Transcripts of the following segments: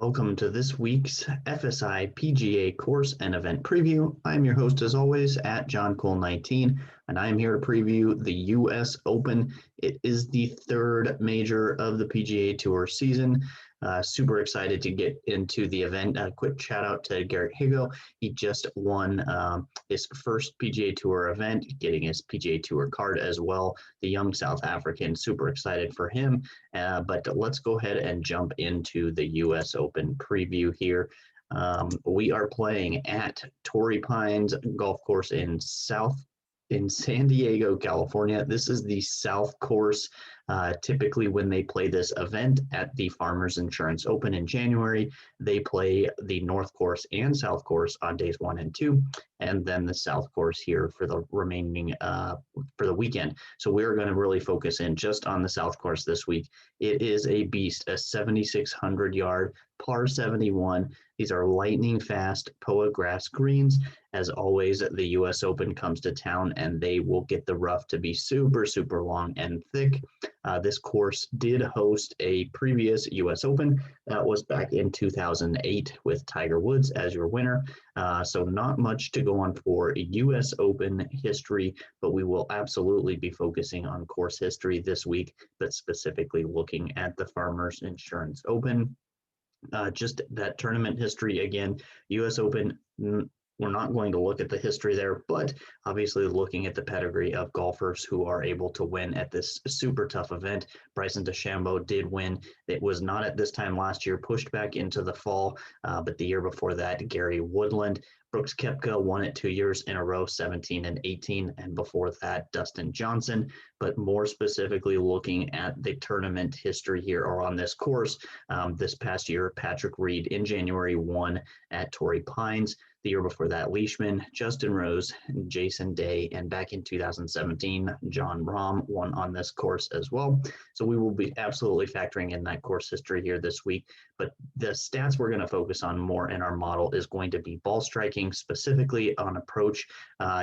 Welcome to this week's FSI PGA course and event preview. I'm your host as always at JohnCole19, and I'm here to preview the US Open. It is the third major of the PGA Tour season. Super excited to get into the event. A quick shout out to Garrett Higo. He just won his first PGA Tour event, getting his PGA Tour card as well. The young South African, super excited for him. But let's go ahead and jump into the US Open preview here. We are playing at Torrey Pines Golf Course in San Diego, California. This is the South Course. Typically when they play this event at the Farmers Insurance Open in January, they play the North Course and South Course on days 1 and 2, and then the South Course here for the remaining, for the weekend. So we're going to really focus in just on the South Course this week. It is a beast, a 7,600 yard par 71. These are lightning fast POA grass greens. As always, the US Open comes to town and they will get the rough to be super, super long and thick. This course did host a previous US Open. That was back in 2008 with Tiger Woods as your winner. So not much to go on for US Open history, but we will absolutely be focusing on course history this week, but specifically looking at the Farmers Insurance Open. Just that tournament history again, US Open, we're not going to look at the history there, but obviously looking at the pedigree of golfers who are able to win at this super tough event. Bryson DeChambeau did win. It was not at this time last year, pushed back into the fall, but the year before that, Gary Woodland. Brooks Koepka won it 2 years in a row, 17 and 18, and before that, Dustin Johnson. But more specifically, looking at the tournament history here or on this course, this past year, Patrick Reed in January won at Torrey Pines. The year before that, Leishman, Justin Rose, Jason Day, and back in 2017, Jon Rahm won on this course as well. So we will be absolutely factoring in that course history here this week. But the stats we're going to focus on more in our model is going to be ball striking, specifically on approach.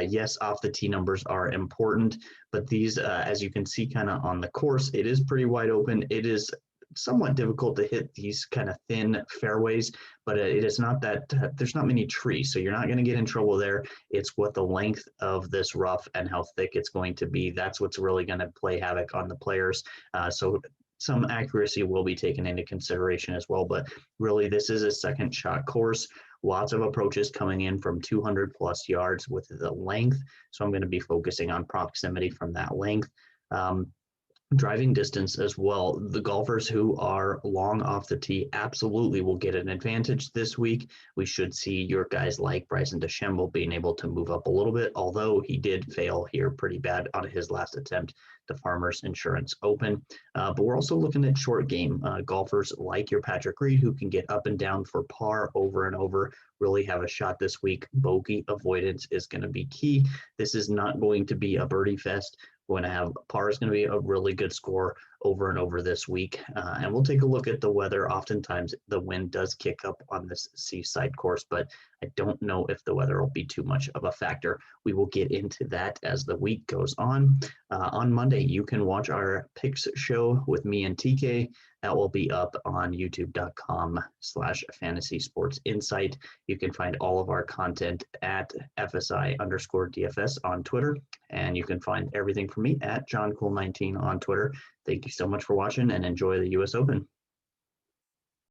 Yes, off the tee numbers are important, but these, as you can see kind of on the course, it is pretty wide open. It is somewhat difficult to hit these kind of thin fairways, but it is not that there's not many trees, so you're not going to get in trouble there. It's what the length of this rough and how thick it's going to be. That's what's really going to play havoc on the players. So some accuracy will be taken into consideration as well, but really this is a second shot course. Lots of approaches coming in from 200 plus yards with the length. So I'm going to be focusing on proximity from that length. Driving distance as well. The golfers who are long off the tee absolutely will get an advantage this week. We should see your guys like Bryson DeChambeau being able to move up a little bit, although he did fail here pretty bad on his last attempt, the Farmers Insurance Open. But we're also looking at short game. Golfers like your Patrick Reed, who can get up and down for par over and over, really have a shot this week. Bogey avoidance is going to be key. This is not going to be a birdie fest. We're going to have par is going to be a really good score over and over this week. And we'll take a look at the weather. Oftentimes the wind does kick up on this seaside course, but I don't know if the weather will be too much of a factor. We will get into that as the week goes on. On Monday, you can watch our picks show with me and TK. That will be up on youtube.com/fantasy sports insight. You can find all of our content at FSI_DFS on Twitter. And you can find everything from me at JohnCole19 on Twitter. Thank you so much for watching and enjoy the US Open.